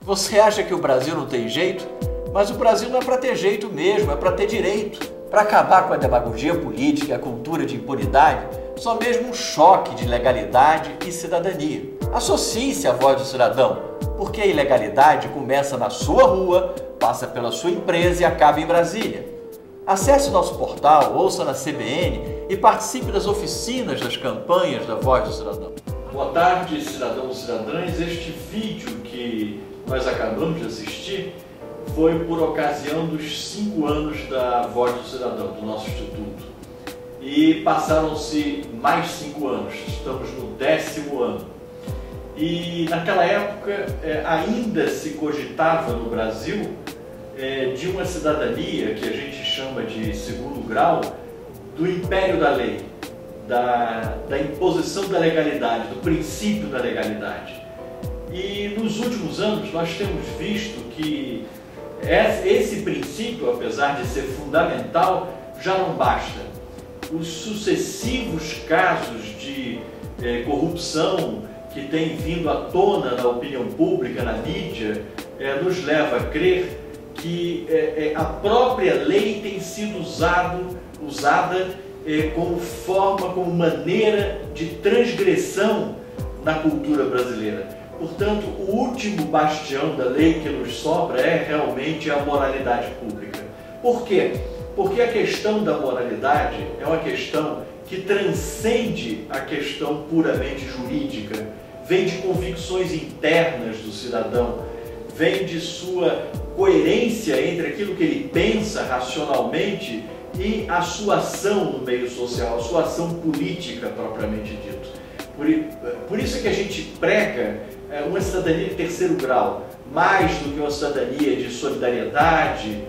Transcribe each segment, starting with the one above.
Você acha que o Brasil não tem jeito? Mas o Brasil não é para ter jeito mesmo, é para ter direito. Para acabar com a demagogia política e a cultura de impunidade, só mesmo um choque de legalidade e cidadania. Associe-se à voz do cidadão, porque a ilegalidade começa na sua rua, passa pela sua empresa e acaba em Brasília. Acesse nosso portal, ouça na CBN e participe das oficinas das campanhas da Voz do Cidadão. Boa tarde, cidadãos e cidadãs. Este vídeo que nós acabamos de assistir foi por ocasião dos 5 anos da Voz do Cidadão, do nosso Instituto. E passaram-se mais 5 anos, estamos no 10º ano. E naquela época ainda se cogitava no Brasil de uma cidadania que a gente chama de segundo grau, do império da lei, da imposição da legalidade, do princípio da legalidade. E nos últimos anos nós temos visto que esse princípio, apesar de ser fundamental, já não basta. Os sucessivos casos de corrupção que têm vindo à tona na opinião pública, na mídia, nos leva a crer que a própria lei tem sido usada como forma, como maneira de transgressão na cultura brasileira. Portanto, o último bastião da lei que nos sobra é realmente a moralidade pública. Por quê? Porque a questão da moralidade é uma questão que transcende a questão puramente jurídica, vem de convicções internas do cidadão, vem de sua coerência entre aquilo que ele pensa racionalmente e a sua ação no meio social, a sua ação política propriamente dito. Por isso é que a gente prega uma cidadania de terceiro grau, mais do que uma cidadania de solidariedade,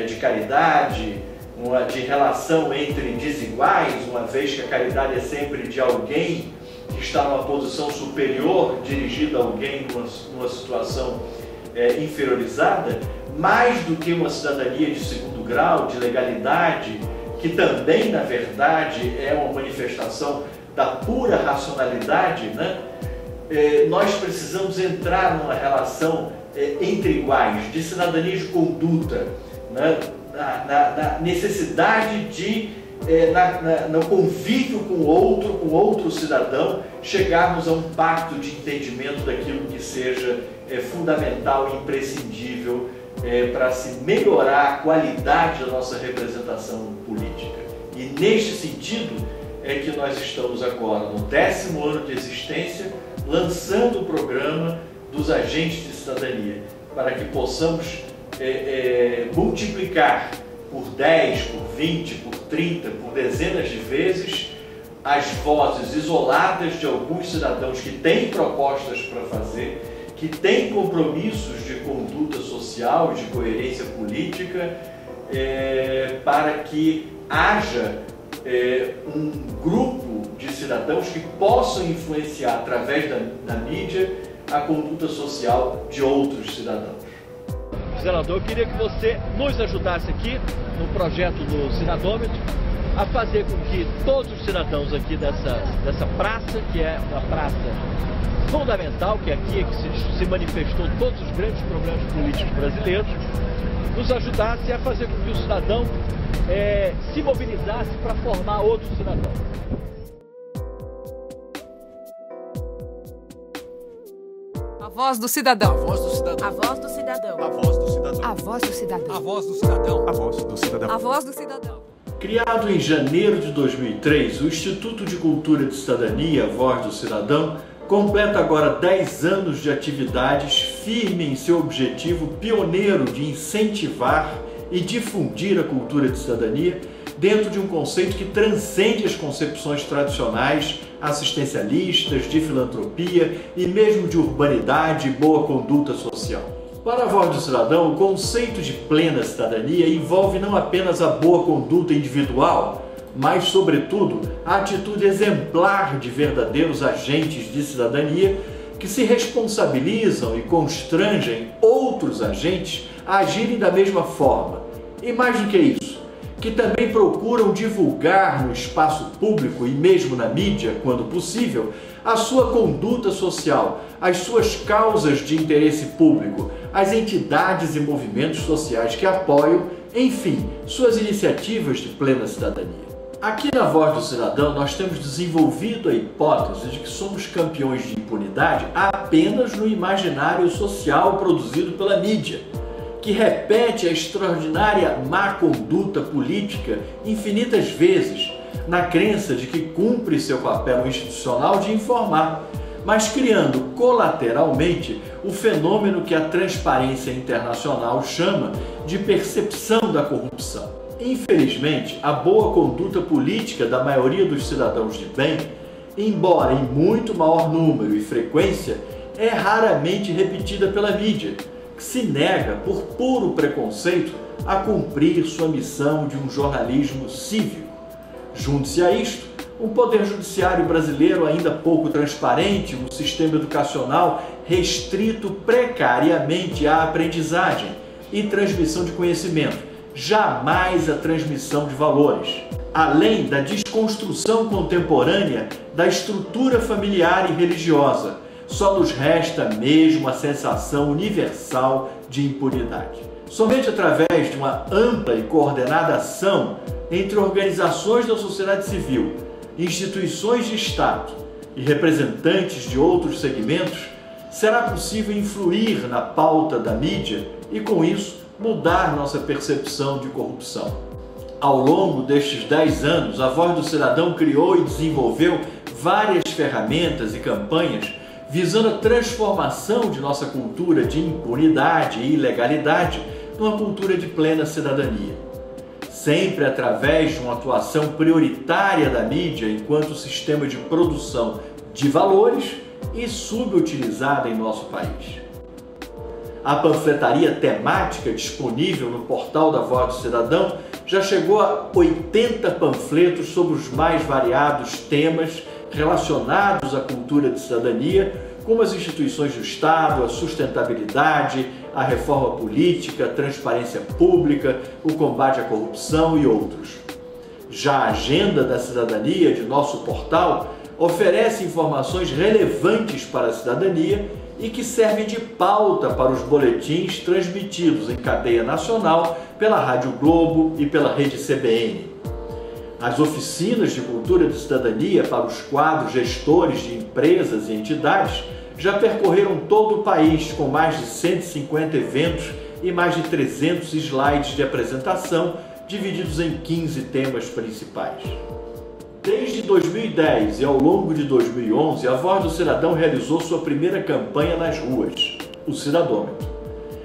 de caridade, de relação entre desiguais, uma vez que a caridade é sempre de alguém que está numa posição superior, dirigida a alguém numa situação inferiorizada, mais do que uma cidadania de segundo grau, de legalidade, que também, na verdade, é uma manifestação da pura racionalidade, né? Nós precisamos entrar numa relação entre iguais, de cidadania de conduta, né? Na necessidade de, no convívio com outro cidadão, chegarmos a um pacto de entendimento daquilo que seja fundamental e imprescindível para se melhorar a qualidade da nossa representação política. E neste sentido é que nós estamos agora, no 10º ano de existência, lançando o programa dos agentes de cidadania, para que possamos multiplicar por 10, por 20, por 30, por dezenas de vezes as vozes isoladas de alguns cidadãos que têm propostas para fazer, que têm compromissos de conduta social, de coerência política, para que haja um grupo de cidadãos que possam influenciar através da mídia a conduta social de outros cidadãos. Senador, eu queria que você nos ajudasse aqui no projeto do Cidadômetro a fazer com que todos os cidadãos aqui dessa praça, que é uma praça fundamental, que é aqui que se manifestou todos os grandes problemas políticos brasileiros, nos ajudasse a fazer com que o cidadão se mobilizasse para formar outro cidadão. A voz do cidadão. A voz do cidadão. A voz do cidadão. A voz do cidadão. A voz do cidadão. A voz do cidadão. A voz do cidadão. A voz do cidadão. Criado em janeiro de 2003, o Instituto de Cultura de Cidadania, Voz do Cidadão, completa agora 10 anos de atividades, firme em seu objetivo pioneiro de incentivar e difundir a cultura de cidadania dentro de um conceito que transcende as concepções tradicionais, assistencialistas, de filantropia e mesmo de urbanidade e boa conduta social. Para a Voz do Cidadão, o conceito de plena cidadania envolve não apenas a boa conduta individual, mas, sobretudo, a atitude exemplar de verdadeiros agentes de cidadania que se responsabilizam e constrangem outros agentes a agirem da mesma forma. E mais do que isso, que também procuram divulgar no espaço público e mesmo na mídia, quando possível, a sua conduta social, as suas causas de interesse público, as entidades e movimentos sociais que apoiam, enfim, suas iniciativas de plena cidadania. Aqui na Voz do Cidadão nós temos desenvolvido a hipótese de que somos campeões de impunidade apenas no imaginário social produzido pela mídia, que repete a extraordinária má conduta política infinitas vezes, na crença de que cumpre seu papel institucional de informar, mas criando colateralmente o fenômeno que a Transparência Internacional chama de percepção da corrupção. Infelizmente, a boa conduta política da maioria dos cidadãos de bem, embora em muito maior número e frequência, é raramente repetida pela mídia, que se nega, por puro preconceito, a cumprir sua missão de um jornalismo cívico. Junte-se a isto um poder judiciário brasileiro ainda pouco transparente, um sistema educacional restrito precariamente à aprendizagem e transmissão de conhecimento, jamais a transmissão de valores, além da desconstrução contemporânea da estrutura familiar e religiosa. Só nos resta mesmo a sensação universal de impunidade. Somente através de uma ampla e coordenada ação entre organizações da sociedade civil, instituições de Estado e representantes de outros segmentos, será possível influir na pauta da mídia e, com isso, mudar nossa percepção de corrupção. Ao longo destes 10 anos, a Voz do Cidadão criou e desenvolveu várias ferramentas e campanhas visando a transformação de nossa cultura de impunidade e ilegalidade numa cultura de plena cidadania. Sempre através de uma atuação prioritária da mídia enquanto sistema de produção de valores e subutilizada em nosso país. A panfletaria temática disponível no portal da Voz do Cidadão já chegou a 80 panfletos sobre os mais variados temas relacionados à cultura de cidadania, como as instituições do Estado, a sustentabilidade, a reforma política, a transparência pública, o combate à corrupção e outros. Já a Agenda da Cidadania de nosso portal oferece informações relevantes para a cidadania e que servem de pauta para os boletins transmitidos em cadeia nacional pela Rádio Globo e pela Rede CBN. As oficinas de cultura de cidadania para os quadros gestores de empresas e entidades já percorreram todo o país com mais de 150 eventos e mais de 300 slides de apresentação divididos em 15 temas principais. Desde 2010 e ao longo de 2011, a Voz do Cidadão realizou sua primeira campanha nas ruas, o Cidadômetro.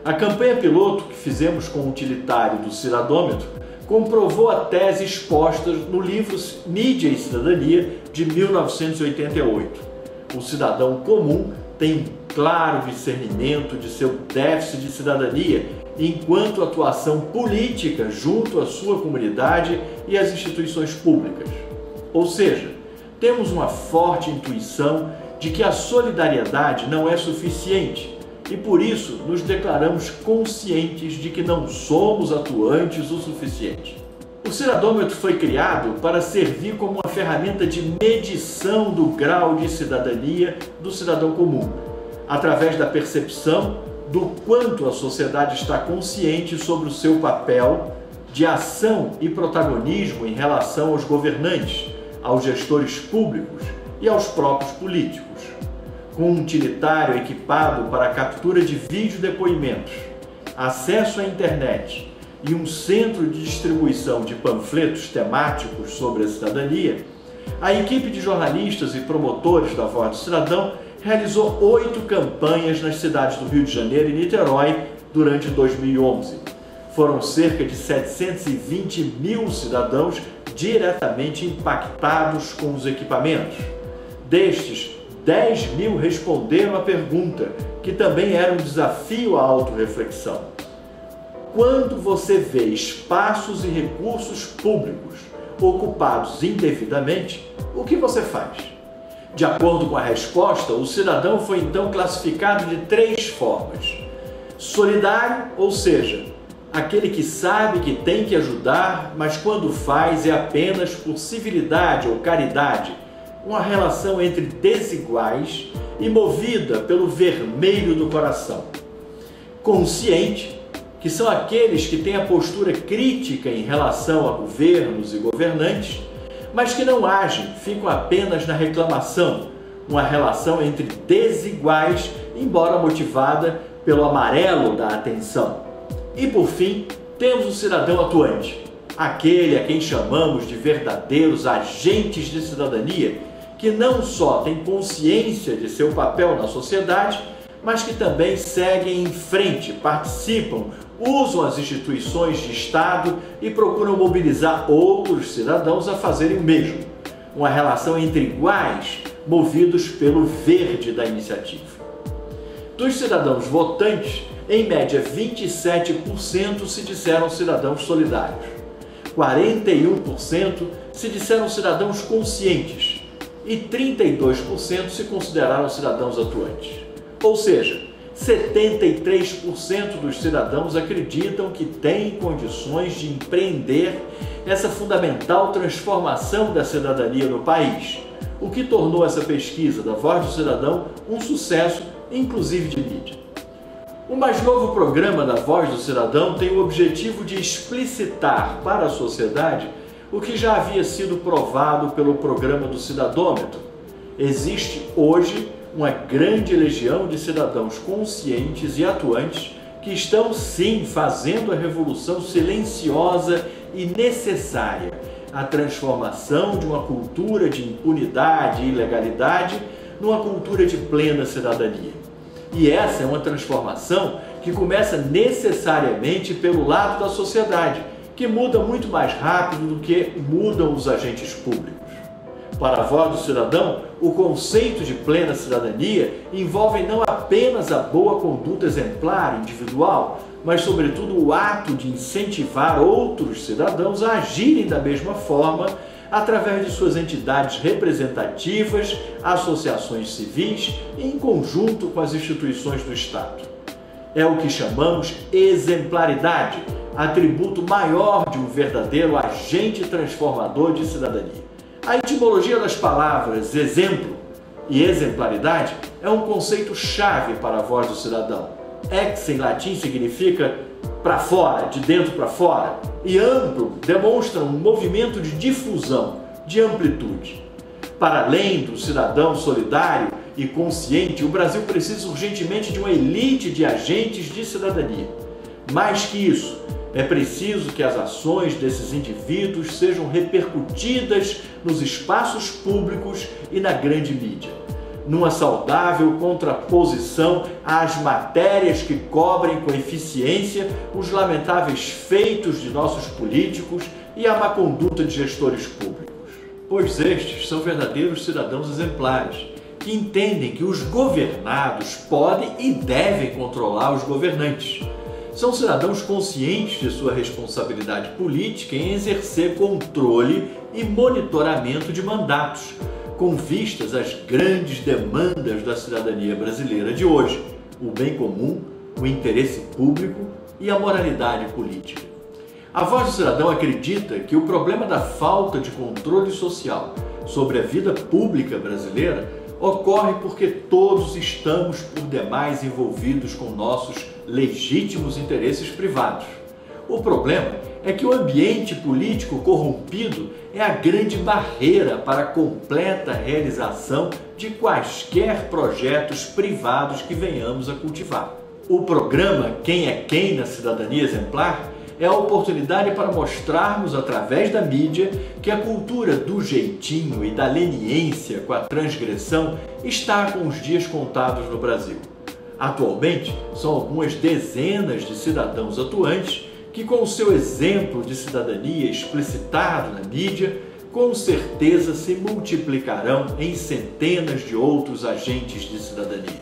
A campanha piloto que fizemos com o utilitário do Cidadômetro comprovou a tese exposta no livro Mídia e Cidadania, de 1988. O cidadão comum tem um claro discernimento de seu déficit de cidadania enquanto atuação política junto à sua comunidade e às instituições públicas. Ou seja, temos uma forte intuição de que a solidariedade não é suficiente e por isso nos declaramos conscientes de que não somos atuantes o suficiente. O Cidadômetro foi criado para servir como uma ferramenta de medição do grau de cidadania do cidadão comum, através da percepção do quanto a sociedade está consciente sobre o seu papel de ação e protagonismo em relação aos governantes, aos gestores públicos e aos próprios políticos. Com um utilitário equipado para a captura de vídeo-depoimentos, acesso à internet e um centro de distribuição de panfletos temáticos sobre a cidadania, a equipe de jornalistas e promotores da Voz do Cidadão realizou 8 campanhas nas cidades do Rio de Janeiro e Niterói durante 2011. Foram cerca de 720 mil cidadãos diretamente impactados com os equipamentos. Destes, 10 mil responderam à pergunta, que também era um desafio à autorreflexão. Quando você vê espaços e recursos públicos ocupados indevidamente, o que você faz? De acordo com a resposta, o cidadão foi então classificado de 3 formas. Solidário, ou seja, aquele que sabe que tem que ajudar, mas quando faz é apenas por civilidade ou caridade, uma relação entre desiguais e movida pelo vermelho do coração. Consciente, que são aqueles que têm a postura crítica em relação a governos e governantes, mas que não agem, ficam apenas na reclamação, uma relação entre desiguais, embora motivada pelo amarelo da atenção. E por fim, temos o cidadão atuante, aquele a quem chamamos de verdadeiros agentes de cidadania, que não só tem consciência de seu papel na sociedade, mas que também seguem em frente, participam, usam as instituições de Estado e procuram mobilizar outros cidadãos a fazerem o mesmo. Uma relação entre iguais, movidos pelo verde da iniciativa. Dos cidadãos votantes, em média 27% se disseram cidadãos solidários, 41% se disseram cidadãos conscientes e 32% se consideraram cidadãos atuantes. Ou seja, 73% dos cidadãos acreditam que têm condições de empreender essa fundamental transformação da cidadania no país, o que tornou essa pesquisa da Voz do Cidadão um sucesso, inclusive de mídia. O mais novo programa da Voz do Cidadão tem o objetivo de explicitar para a sociedade o que já havia sido provado pelo programa do Cidadômetro. Existe hoje uma grande legião de cidadãos conscientes e atuantes que estão sim fazendo a revolução silenciosa e necessária, a transformação de uma cultura de impunidade e ilegalidade numa cultura de plena cidadania. E essa é uma transformação que começa necessariamente pelo lado da sociedade, que muda muito mais rápido do que mudam os agentes públicos. Para a Voz do Cidadão, o conceito de plena cidadania envolve não apenas a boa conduta exemplar individual, mas sobretudo o ato de incentivar outros cidadãos a agirem da mesma forma através de suas entidades representativas, associações civis e em conjunto com as instituições do Estado. É o que chamamos exemplaridade, atributo maior de um verdadeiro agente transformador de cidadania. A etimologia das palavras exemplo e exemplaridade é um conceito-chave para a Voz do Cidadão. Ex em latim significa para fora, de dentro para fora, e amplo demonstra um movimento de difusão, de amplitude. Para além do cidadão solidário e consciente, o Brasil precisa urgentemente de uma elite de agentes de cidadania. Mais que isso, é preciso que as ações desses indivíduos sejam repercutidas nos espaços públicos e na grande mídia, numa saudável contraposição às matérias que cobrem com eficiência os lamentáveis feitos de nossos políticos e a má conduta de gestores públicos. Pois estes são verdadeiros cidadãos exemplares, que entendem que os governados podem e devem controlar os governantes. São cidadãos conscientes de sua responsabilidade política em exercer controle e monitoramento de mandatos, com vistas às grandes demandas da cidadania brasileira de hoje, o bem comum, o interesse público e a moralidade política. A Voz do Cidadão acredita que o problema da falta de controle social sobre a vida pública brasileira ocorre porque todos estamos por demais envolvidos com nossos legítimos interesses privados. O problema é que o ambiente político corrompido é a grande barreira para a completa realização de quaisquer projetos privados que venhamos a cultivar. O programa Quem é Quem na Cidadania Exemplar é a oportunidade para mostrarmos através da mídia que a cultura do jeitinho e da leniência com a transgressão está com os dias contados no Brasil. Atualmente, são algumas dezenas de cidadãos atuantes que, com o seu exemplo de cidadania explicitado na mídia, com certeza se multiplicarão em centenas de outros agentes de cidadania.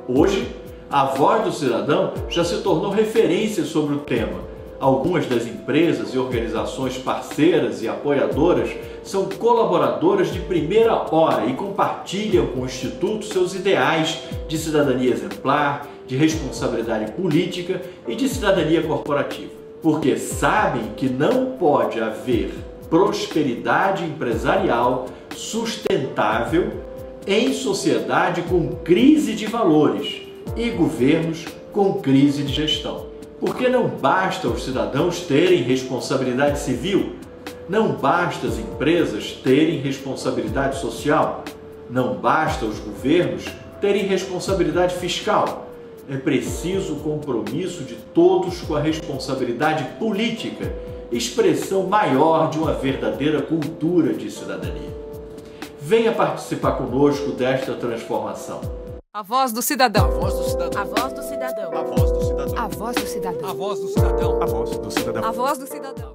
Hoje, a Voz do Cidadão já se tornou referência sobre o tema. Algumas das empresas e organizações parceiras e apoiadoras são colaboradoras de primeira hora e compartilham com o Instituto seus ideais de cidadania exemplar, de responsabilidade política e de cidadania corporativa. Porque sabem que não pode haver prosperidade empresarial sustentável em sociedade com crise de valores e governos com crise de gestão. Porque não basta os cidadãos terem responsabilidade civil, não basta as empresas terem responsabilidade social, não basta os governos terem responsabilidade fiscal. É preciso o compromisso de todos com a responsabilidade política, expressão maior de uma verdadeira cultura de cidadania. Venha participar conosco desta transformação. A voz do cidadão. A voz do cidadão. A voz do cidadão. A voz do cidadão. A voz do cidadão. A voz do cidadão. A voz do cidadão. A voz do cidadão.